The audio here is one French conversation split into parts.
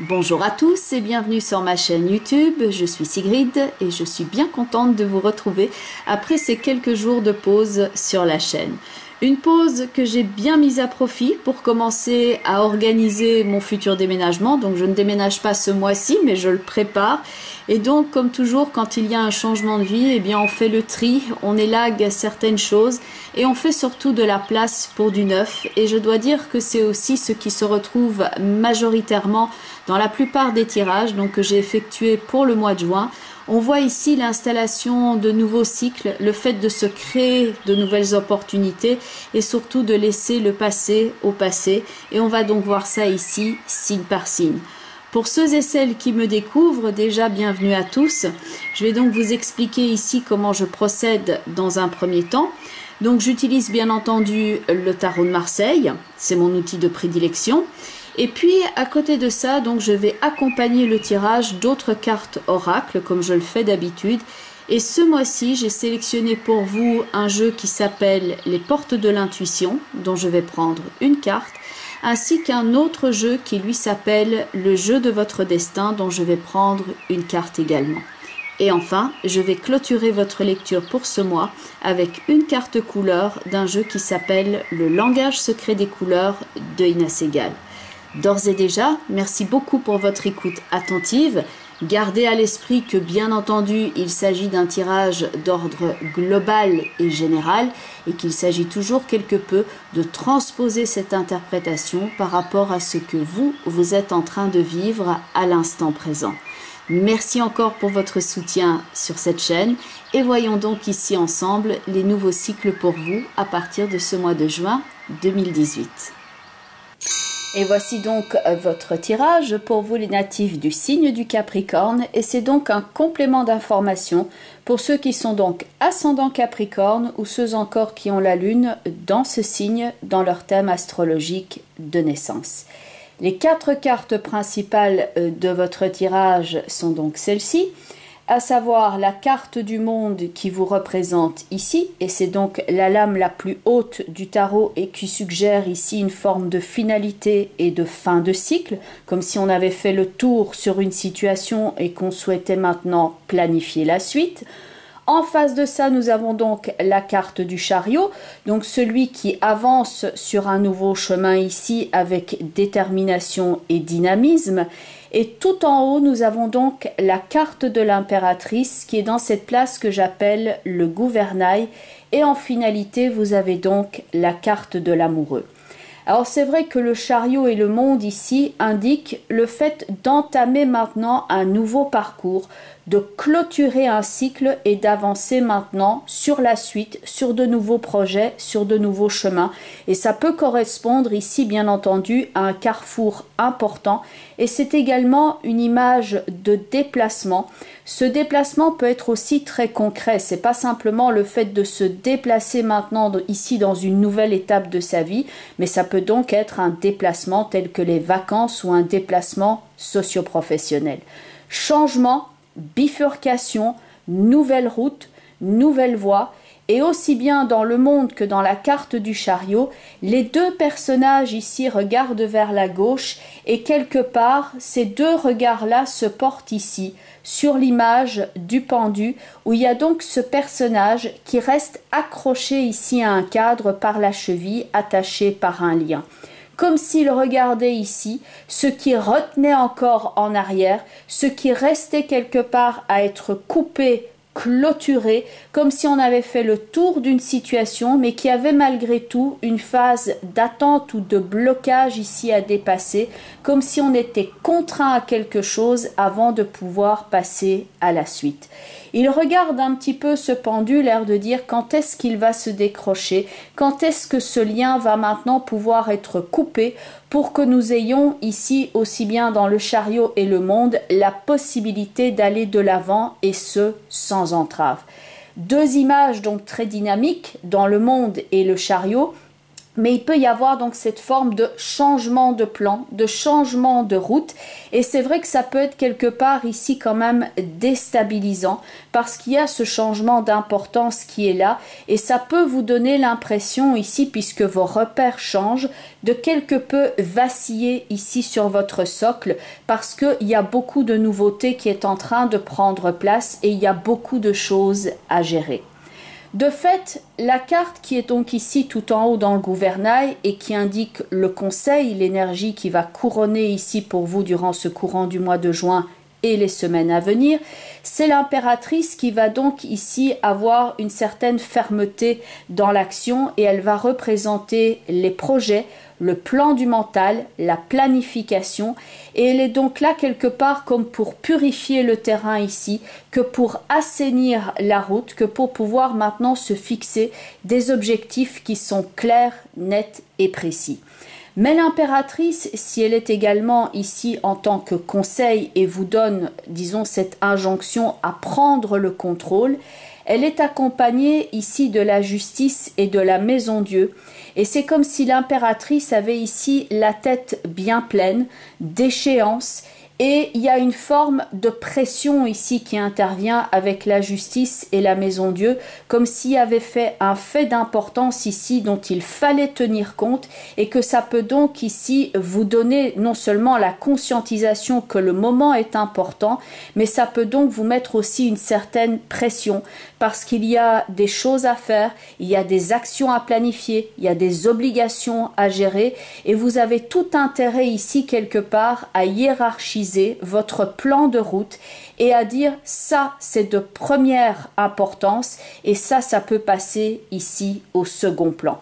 Bonjour à tous et bienvenue sur ma chaîne YouTube, je suis Sigrid et je suis bien contente de vous retrouver après ces quelques jours de pause sur la chaîne. Une pause que j'ai bien mise à profit pour commencer à organiser mon futur déménagement. Donc je ne déménage pas ce mois-ci mais je le prépare. Et donc comme toujours quand il y a un changement de vie, eh bien on fait le tri, on élague certaines choses et on fait surtout de la place pour du neuf. Et je dois dire que c'est aussi ce qui se retrouve majoritairement dans la plupart des tirages donc, que j'ai effectués pour le mois de juin. On voit ici l'installation de nouveaux cycles, le fait de se créer de nouvelles opportunités et surtout de laisser le passé au passé. Et on va donc voir ça ici, signe par signe. Pour ceux et celles qui me découvrent, déjà bienvenue à tous. Je vais donc vous expliquer ici comment je procède dans un premier temps. Donc j'utilise bien entendu le tarot de Marseille, c'est mon outil de prédilection. Et puis à côté de ça, donc je vais accompagner le tirage d'autres cartes oracle comme je le fais d'habitude. Et ce mois-ci, j'ai sélectionné pour vous un jeu qui s'appelle Les Portes de l'Intuition, dont je vais prendre une carte, ainsi qu'un autre jeu qui lui s'appelle Le Jeu de votre destin, dont je vais prendre une carte également. Et enfin, je vais clôturer votre lecture pour ce mois avec une carte couleur d'un jeu qui s'appelle Le Langage secret des couleurs de Inès Segal. D'ores et déjà, merci beaucoup pour votre écoute attentive. Gardez à l'esprit que bien entendu, il s'agit d'un tirage d'ordre global et général et qu'il s'agit toujours quelque peu de transposer cette interprétation par rapport à ce que vous êtes en train de vivre à l'instant présent. Merci encore pour votre soutien sur cette chaîne et voyons donc ici ensemble les nouveaux cycles pour vous à partir de ce mois de juin 2018. Et voici donc votre tirage pour vous les natifs du signe du Capricorne et c'est donc un complément d'information pour ceux qui sont donc ascendant Capricorne ou ceux encore qui ont la lune dans ce signe dans leur thème astrologique de naissance. Les 4 cartes principales de votre tirage sont donc celles-ci, à savoir la carte du monde qui vous représente ici, et c'est donc la lame la plus haute du tarot et qui suggère ici une forme de finalité et de fin de cycle, comme si on avait fait le tour sur une situation et qu'on souhaitait maintenant planifier la suite. En face de ça, nous avons donc la carte du chariot, donc celui qui avance sur un nouveau chemin ici avec détermination et dynamisme. Et tout en haut, nous avons donc la carte de l'impératrice qui est dans cette place que j'appelle le gouvernail. Et en finalité, vous avez donc la carte de l'amoureux. Alors c'est vrai que le chariot et le monde ici indiquent le fait d'entamer maintenant un nouveau parcours, de clôturer un cycle et d'avancer maintenant sur la suite, sur de nouveaux projets, sur de nouveaux chemins. Et ça peut correspondre ici bien entendu à un carrefour important et c'est également une image de déplacement. Ce déplacement peut être aussi très concret, c'est pas simplement le fait de se déplacer maintenant ici dans une nouvelle étape de sa vie, mais ça peut donc être un déplacement tel que les vacances ou un déplacement socio-professionnel. Changement, bifurcation, nouvelle route, nouvelle voie, et aussi bien dans le monde que dans la carte du chariot, les 2 personnages ici regardent vers la gauche et quelque part, ces 2 regards-là se portent ici, sur l'image du pendu, où il y a donc ce personnage qui reste accroché ici à un cadre par la cheville, attaché par un lien. Comme s'il regardait ici ce qui retenait encore en arrière, ce qui restait quelque part à être coupé, clôturé, comme si on avait fait le tour d'une situation, mais qui avait malgré tout une phase d'attente ou de blocage ici à dépasser, comme si on était contraint à quelque chose avant de pouvoir passer à la suite. Il regarde un petit peu ce pendu, l'air de dire quand est-ce qu'il va se décrocher, quand est-ce que ce lien va maintenant pouvoir être coupé pour que nous ayons ici, aussi bien dans le chariot et le monde, la possibilité d'aller de l'avant et ce, sans entrave. 2 images donc très dynamiques dans le monde et le chariot, Mais il peut y avoir donc cette forme de changement de plan, de changement de route. Et c'est vrai que ça peut être quelque part ici quand même déstabilisant parce qu'il y a ce changement d'importance qui est là. Et ça peut vous donner l'impression ici, puisque vos repères changent, de quelque peu vaciller ici sur votre socle parce qu'il y a beaucoup de nouveautés qui est en train de prendre place et il y a beaucoup de choses à gérer. De fait, la carte qui est donc ici tout en haut dans le gouvernail et qui indique le conseil, l'énergie qui va couronner ici pour vous durant ce courant du mois de juin et les semaines à venir, c'est l'impératrice qui va donc ici avoir une certaine fermeté dans l'action et elle va représenter les projets, le plan du mental, la planification, et elle est donc là quelque part comme pour purifier le terrain ici, que pour assainir la route, que pour pouvoir maintenant se fixer des objectifs qui sont clairs, nets et précis. Mais l'impératrice, si elle est également ici en tant que conseil et vous donne, disons, cette injonction à prendre le contrôle, elle est accompagnée ici de la justice et de la maison Dieu. Et c'est comme si l'impératrice avait ici la tête bien pleine d'échéances. Et il y a une forme de pression ici qui intervient avec la justice et la maison Dieu, comme s'il y avait fait un fait d'importance ici dont il fallait tenir compte et que ça peut donc ici vous donner non seulement la conscientisation que le moment est important, mais ça peut donc vous mettre aussi une certaine pression parce qu'il y a des choses à faire, il y a des actions à planifier, il y a des obligations à gérer et vous avez tout intérêt ici quelque part à hiérarchiser votre plan de route et à dire ça c'est de première importance et ça peut passer ici au second plan.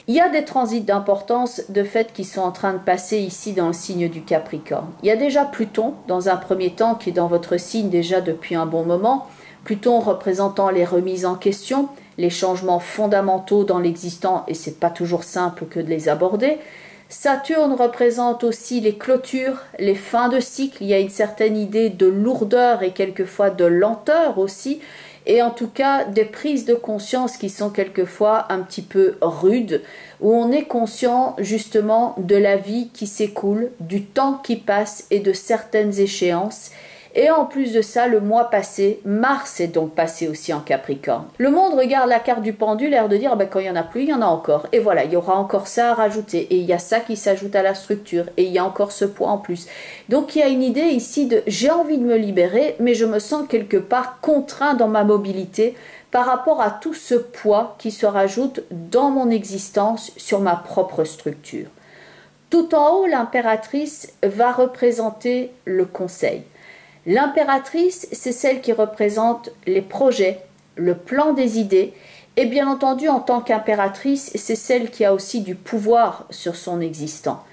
Il y a des transits d'importance de fait qui sont en train de passer ici dans le signe du Capricorne. Il y a déjà Pluton dans un premier temps qui est dans votre signe déjà depuis un bon moment. Pluton représentant les remises en question, les changements fondamentaux dans l'existant et c'est pas toujours simple que de les aborder. Saturne représente aussi les clôtures, les fins de cycle. Il y a une certaine idée de lourdeur et quelquefois de lenteur aussi. Et en tout cas, des prises de conscience qui sont quelquefois un petit peu rudes, où on est conscient justement de la vie qui s'écoule, du temps qui passe et de certaines échéances. Et en plus de ça, le mois passé, Mars est donc passé aussi en Capricorne. Le monde regarde la carte du pendule, l'air de dire quand il n'y en a plus, il y en a encore. Et voilà, il y aura encore ça à rajouter. Et il y a ça qui s'ajoute à la structure. Et il y a encore ce poids en plus. Donc il y a une idée ici de j'ai envie de me libérer, mais je me sens quelque part contraint dans ma mobilité par rapport à tout ce poids qui se rajoute dans mon existence sur ma propre structure. Tout en haut, l'impératrice va représenter le conseil. L'impératrice, c'est celle qui représente les projets, le plan des idées, et bien entendu, en tant qu'impératrice, c'est celle qui a aussi du pouvoir sur son existant.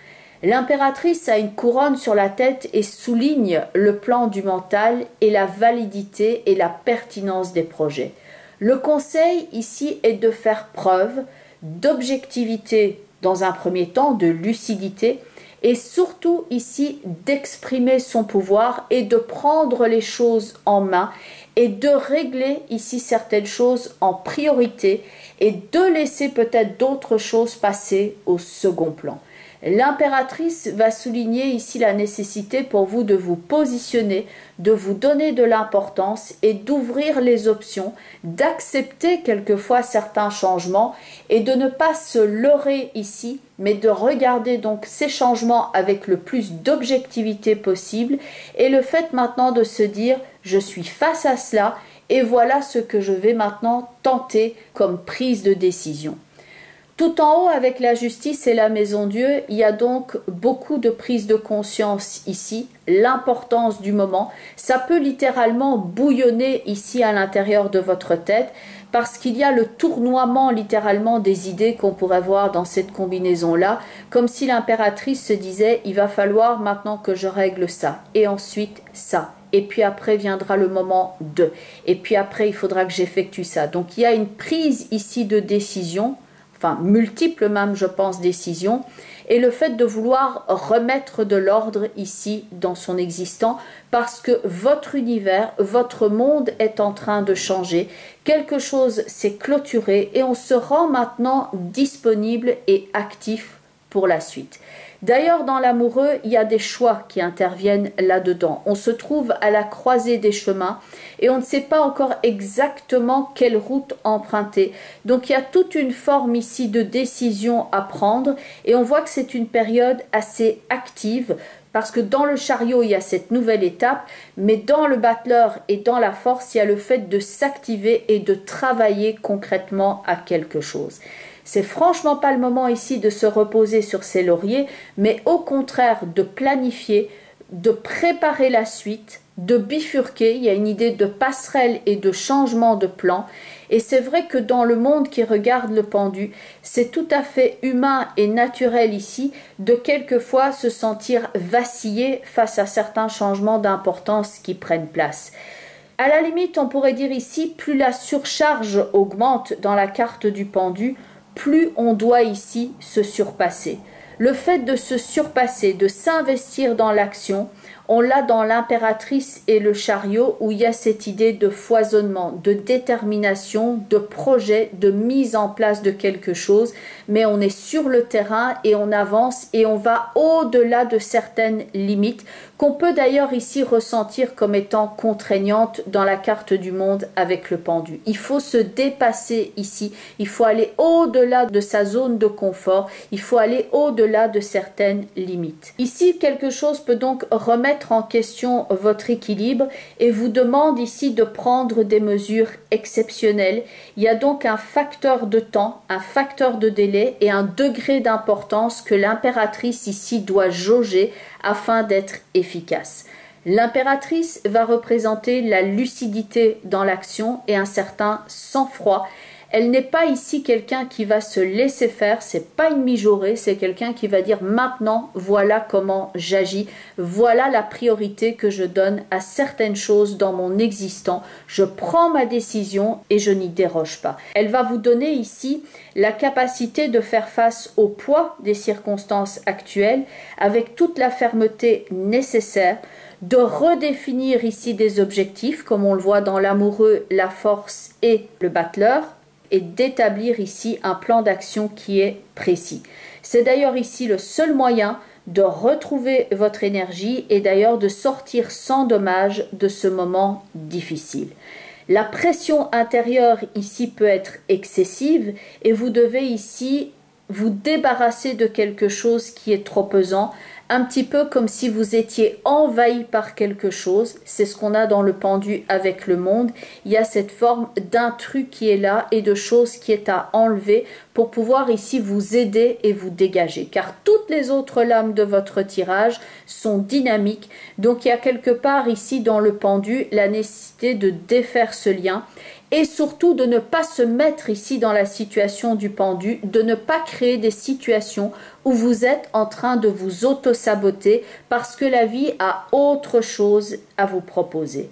L'impératrice a une couronne sur la tête et souligne le plan du mental et la validité et la pertinence des projets. Le conseil ici est de faire preuve d'objectivité dans un premier temps, de lucidité, et surtout ici d'exprimer son pouvoir et de prendre les choses en main et de régler ici certaines choses en priorité et de laisser peut-être d'autres choses passer au second plan. L'impératrice va souligner ici la nécessité pour vous de vous positionner, de vous donner de l'importance et d'ouvrir les options, d'accepter quelquefois certains changements et de ne pas se leurrer ici, mais de regarder donc ces changements avec le plus d'objectivité possible et le fait maintenant de se dire je suis face à cela et voilà ce que je vais maintenant tenter comme prise de décision. Tout en haut, avec la justice et la maison Dieu, il y a donc beaucoup de prise de conscience ici, l'importance du moment. Ça peut littéralement bouillonner ici à l'intérieur de votre tête parce qu'il y a le tournoiement littéralement des idées qu'on pourrait voir dans cette combinaison-là, comme si l'impératrice se disait « il va falloir maintenant que je règle ça, et ensuite ça ». Et puis après viendra le moment de. Et puis après, il faudra que j'effectue ça. Donc il y a une prise ici de décision enfin multiples même, je pense, décisions, et le fait de vouloir remettre de l'ordre ici dans son existant, parce que votre univers, votre monde est en train de changer. Quelque chose s'est clôturé et on se rend maintenant disponible et actif pour la suite. D'ailleurs, dans l'amoureux, il y a des choix qui interviennent là-dedans. On se trouve à la croisée des chemins et on ne sait pas encore exactement quelle route emprunter. Donc, il y a toute une forme ici de décision à prendre et on voit que c'est une période assez active parce que dans le chariot, il y a cette nouvelle étape, mais dans le battleur et dans la force, il y a le fait de s'activer et de travailler concrètement à quelque chose. C'est franchement pas le moment ici de se reposer sur ses lauriers, mais au contraire de planifier, de préparer la suite, de bifurquer. Il y a une idée de passerelle et de changement de plan. Et c'est vrai que dans le monde qui regarde le pendu, c'est tout à fait humain et naturel ici de quelquefois se sentir vaciller face à certains changements d'importance qui prennent place. À la limite, on pourrait dire ici, plus la surcharge augmente dans la carte du pendu, plus on doit ici se surpasser. Le fait de se surpasser, de s'investir dans l'action, on l'a dans l'impératrice et le chariot où il y a cette idée de foisonnement, de détermination, de projet, de mise en place de quelque chose, mais on est sur le terrain et on avance et on va au-delà de certaines limites qu'on peut d'ailleurs ici ressentir comme étant contraignantes dans la carte du monde avec le pendu. Il faut se dépasser ici, il faut aller au-delà de sa zone de confort, il faut aller au-delà de certaines limites. Ici, quelque chose peut donc remettre en question votre équilibre et vous demande ici de prendre des mesures exceptionnelles. Il y a donc un facteur de temps, un facteur de délai et un degré d'importance que l'impératrice ici doit jauger afin d'être efficace. L'impératrice va représenter la lucidité dans l'action et un certain sang-froid. Elle n'est pas ici quelqu'un qui va se laisser faire, c'est pas une mijaurée, c'est quelqu'un qui va dire maintenant voilà comment j'agis, voilà la priorité que je donne à certaines choses dans mon existant, je prends ma décision et je n'y déroge pas. Elle va vous donner ici la capacité de faire face au poids des circonstances actuelles avec toute la fermeté nécessaire, de redéfinir ici des objectifs comme on le voit dans l'amoureux, la force et le battleur, et d'établir ici un plan d'action qui est précis. C'est d'ailleurs ici le seul moyen de retrouver votre énergie et d'ailleurs de sortir sans dommage de ce moment difficile. La pression intérieure ici peut être excessive et vous devez ici vous débarrasser de quelque chose qui est trop pesant, un petit peu comme si vous étiez envahi par quelque chose. C'est ce qu'on a dans le pendu avec le monde. Il y a cette forme d'intrus qui est là et de choses qui est à enlever pour pouvoir ici vous aider et vous dégager. Car toutes les autres lames de votre tirage sont dynamiques. Donc il y a quelque part ici dans le pendu la nécessité de défaire ce lien. Et surtout de ne pas se mettre ici dans la situation du pendu, de ne pas créer des situations où vous êtes en train de vous auto-saboter parce que la vie a autre chose à vous proposer.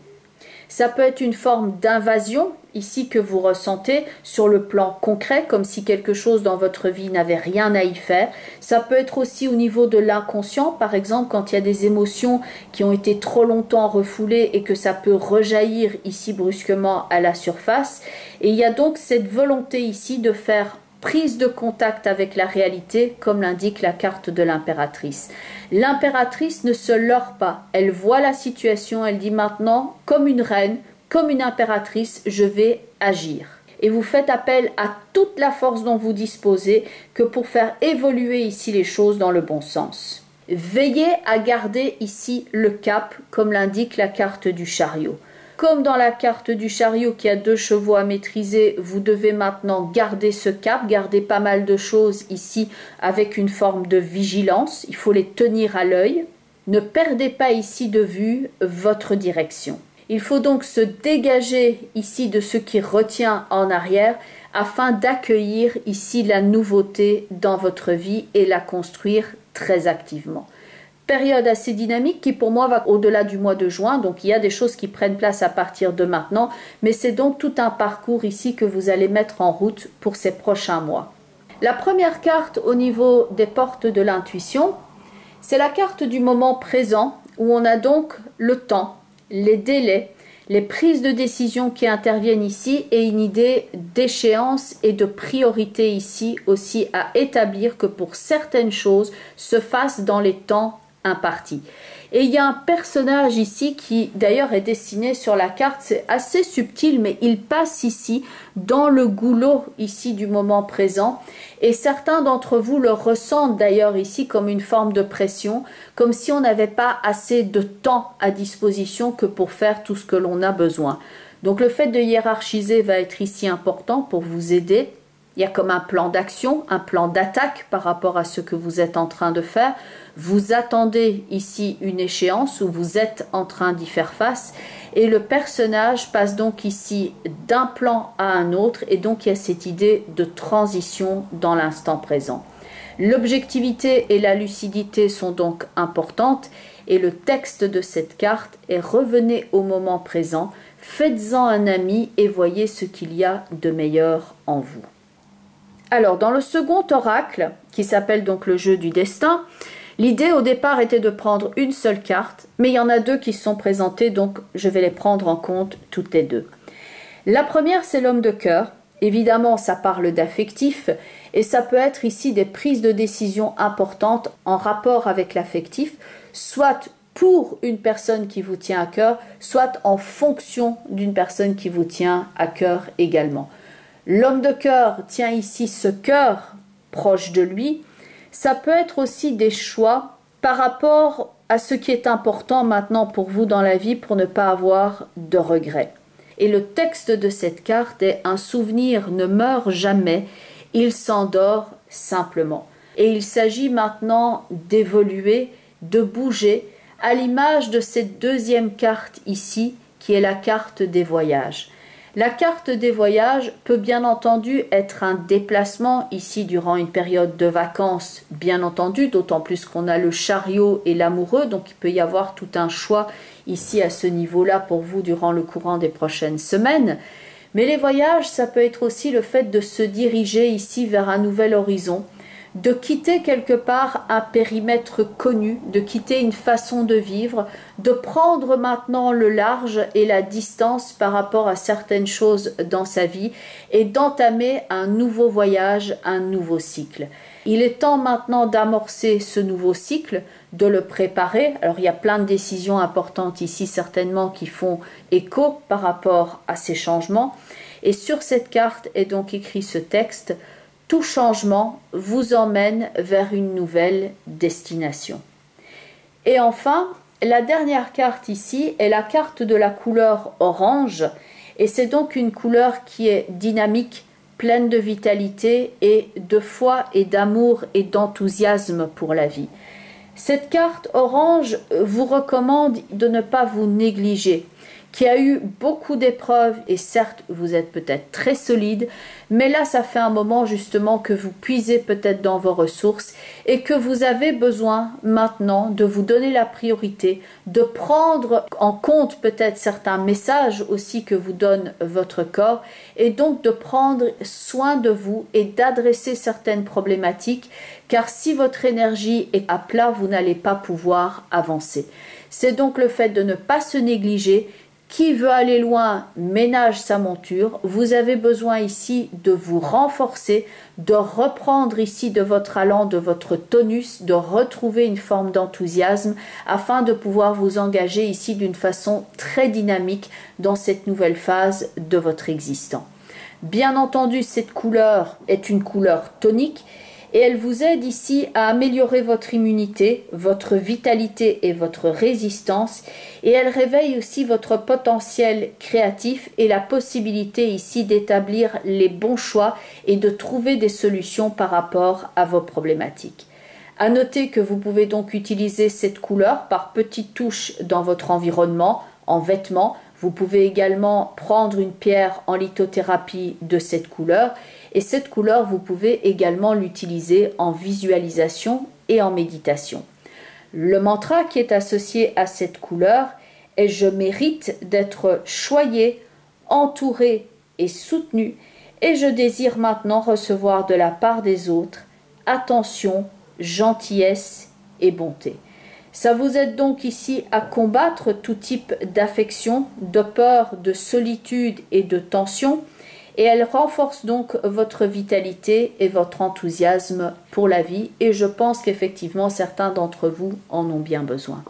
Ça peut être une forme d'invasion ici que vous ressentez sur le plan concret, comme si quelque chose dans votre vie n'avait rien à y faire. Ça peut être aussi au niveau de l'inconscient, par exemple quand il y a des émotions qui ont été trop longtemps refoulées et que ça peut rejaillir ici brusquement à la surface. Et il y a donc cette volonté ici de faire prise de contact avec la réalité, comme l'indique la carte de l'impératrice. L'impératrice ne se leurre pas, elle voit la situation, elle dit maintenant, comme une reine, comme une impératrice, je vais agir. Et vous faites appel à toute la force dont vous disposez que pour faire évoluer ici les choses dans le bon sens. Veillez à garder ici le cap, comme l'indique la carte du chariot. Comme dans la carte du chariot qui a 2 chevaux à maîtriser, vous devez maintenant garder ce cap, garder pas mal de choses ici avec une forme de vigilance. Il faut les tenir à l'œil. Ne perdez pas ici de vue votre direction. Il faut donc se dégager ici de ce qui retient en arrière afin d'accueillir ici la nouveauté dans votre vie et la construire très activement. Période assez dynamique qui pour moi va au-delà du mois de juin, donc il y a des choses qui prennent place à partir de maintenant, mais c'est donc tout un parcours ici que vous allez mettre en route pour ces prochains mois. La première carte au niveau des portes de l'intuition, c'est la carte du moment présent où on a donc le temps, les délais, les prises de décision qui interviennent ici et une idée d'échéance et de priorité ici aussi à établir que pour certaines choses se fassent dans les temps impartis. Et il y a un personnage ici qui d'ailleurs est dessiné sur la carte, c'est assez subtil mais il passe ici dans le goulot ici du moment présent et certains d'entre vous le ressentent d'ailleurs ici comme une forme de pression, comme si on n'avait pas assez de temps à disposition que pour faire tout ce que l'on a besoin. Donc le fait de hiérarchiser va être ici important pour vous aider. Il y a comme un plan d'action, un plan d'attaque par rapport à ce que vous êtes en train de faire. Vous attendez ici une échéance où vous êtes en train d'y faire face et le personnage passe donc ici d'un plan à un autre et donc il y a cette idée de transition dans l'instant présent. L'objectivité et la lucidité sont donc importantes et le texte de cette carte est revenez au moment présent, faites-en un ami et voyez ce qu'il y a de meilleur en vous. Alors, dans le second oracle, qui s'appelle donc le jeu du destin, l'idée au départ était de prendre une seule carte, mais il y en a deux qui se sont présentées, donc je vais les prendre en compte toutes les deux. La première, c'est l'homme de cœur. Évidemment, ça parle d'affectif, et ça peut être ici des prises de décision importantes en rapport avec l'affectif, soit pour une personne qui vous tient à cœur, soit en fonction d'une personne qui vous tient à cœur également. L'homme de cœur tient ici ce cœur proche de lui. Ça peut être aussi des choix par rapport à ce qui est important maintenant pour vous dans la vie pour ne pas avoir de regrets. Et le texte de cette carte est « Un souvenir ne meurt jamais, il s'endort simplement ». Et il s'agit maintenant d'évoluer, de bouger, à l'image de cette deuxième carte ici, qui est la carte des voyages. La carte des voyages peut bien entendu être un déplacement ici durant une période de vacances, bien entendu, d'autant plus qu'on a le chariot et l'amoureux, donc il peut y avoir tout un choix ici à ce niveau-là pour vous durant le courant des prochaines semaines. Mais les voyages, ça peut être aussi le fait de se diriger ici vers un nouvel horizon, de quitter quelque part un périmètre connu, de quitter une façon de vivre, de prendre maintenant le large et la distance par rapport à certaines choses dans sa vie et d'entamer un nouveau voyage, un nouveau cycle. Il est temps maintenant d'amorcer ce nouveau cycle, de le préparer. Alors il y a plein de décisions importantes ici certainement qui font écho par rapport à ces changements. Et sur cette carte est donc écrit ce texte: tout changement vous emmène vers une nouvelle destination. Et enfin, la dernière carte ici est la carte de la couleur orange. Et c'est donc une couleur qui est dynamique, pleine de vitalité et de foi et d'amour et d'enthousiasme pour la vie. Cette carte orange vous recommande de ne pas vous négliger, qui a eu beaucoup d'épreuves et certes vous êtes peut-être très solide, mais là ça fait un moment justement que vous puisez peut-être dans vos ressources et que vous avez besoin maintenant de vous donner la priorité, de prendre en compte peut-être certains messages aussi que vous donne votre corps et donc de prendre soin de vous et d'adresser certaines problématiques, car si votre énergie est à plat, vous n'allez pas pouvoir avancer. C'est donc le fait de ne pas se négliger. Qui veut aller loin ménage sa monture. Vous avez besoin ici de vous renforcer, de reprendre ici de votre allant, de votre tonus, de retrouver une forme d'enthousiasme afin de pouvoir vous engager ici d'une façon très dynamique dans cette nouvelle phase de votre existence. Bien entendu, cette couleur est une couleur tonique et elle vous aide ici à améliorer votre immunité, votre vitalité et votre résistance, et elle réveille aussi votre potentiel créatif et la possibilité ici d'établir les bons choix et de trouver des solutions par rapport à vos problématiques. À noter que vous pouvez donc utiliser cette couleur par petites touches dans votre environnement, en vêtements. Vous pouvez également prendre une pierre en lithothérapie de cette couleur et cette couleur vous pouvez également l'utiliser en visualisation et en méditation. Le mantra qui est associé à cette couleur est « Je mérite d'être choyé, entouré et soutenu » et je désire maintenant recevoir de la part des autres attention, gentillesse et bonté. Ça vous aide donc ici à combattre tout type d'affection, de peur, de solitude et de tension, et elle renforce donc votre vitalité et votre enthousiasme pour la vie, et je pense qu'effectivement certains d'entre vous en ont bien besoin.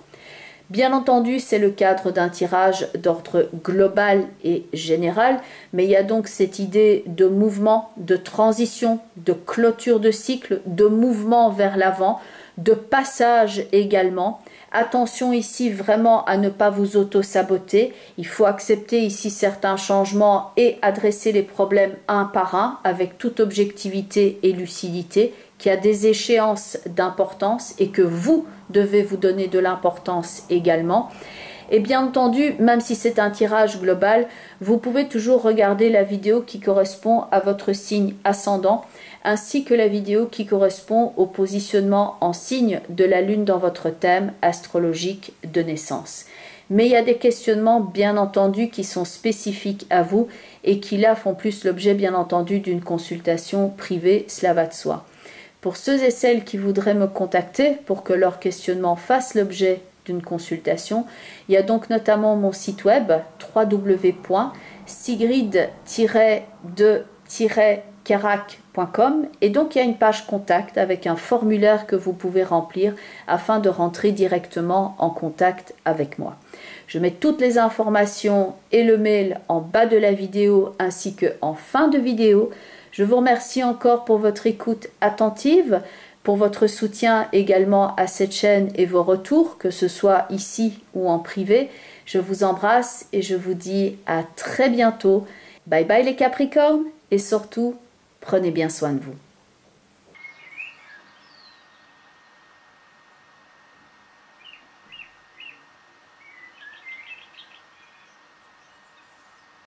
Bien entendu, c'est le cadre d'un tirage d'ordre global et général, mais il y a donc cette idée de mouvement, de transition, de clôture de cycle, de mouvement vers l'avant, de passage également. Attention ici vraiment à ne pas vous auto-saboter. Il faut accepter ici certains changements et adresser les problèmes un par un avec toute objectivité et lucidité, qu'il y a des échéances d'importance et que vous devez vous donner de l'importance également. Et bien entendu, même si c'est un tirage global, vous pouvez toujours regarder la vidéo qui correspond à votre signe ascendant, ainsi que la vidéo qui correspond au positionnement en signe de la Lune dans votre thème astrologique de naissance. Mais il y a des questionnements bien entendu qui sont spécifiques à vous et qui là font plus l'objet bien entendu d'une consultation privée, cela va de soi. Pour ceux et celles qui voudraient me contacter pour que leur questionnement fasse l'objet d'une consultation, il y a donc notamment mon site web www.sigrid-de-carac.com et donc il y a une page contact avec un formulaire que vous pouvez remplir afin de rentrer directement en contact avec moi. Je mets toutes les informations et le mail en bas de la vidéo ainsi que en fin de vidéo. Je vous remercie encore pour votre écoute attentive, pour votre soutien également à cette chaîne et vos retours, que ce soit ici ou en privé. Je vous embrasse et je vous dis à très bientôt. Bye bye les Capricornes et surtout, prenez bien soin de vous.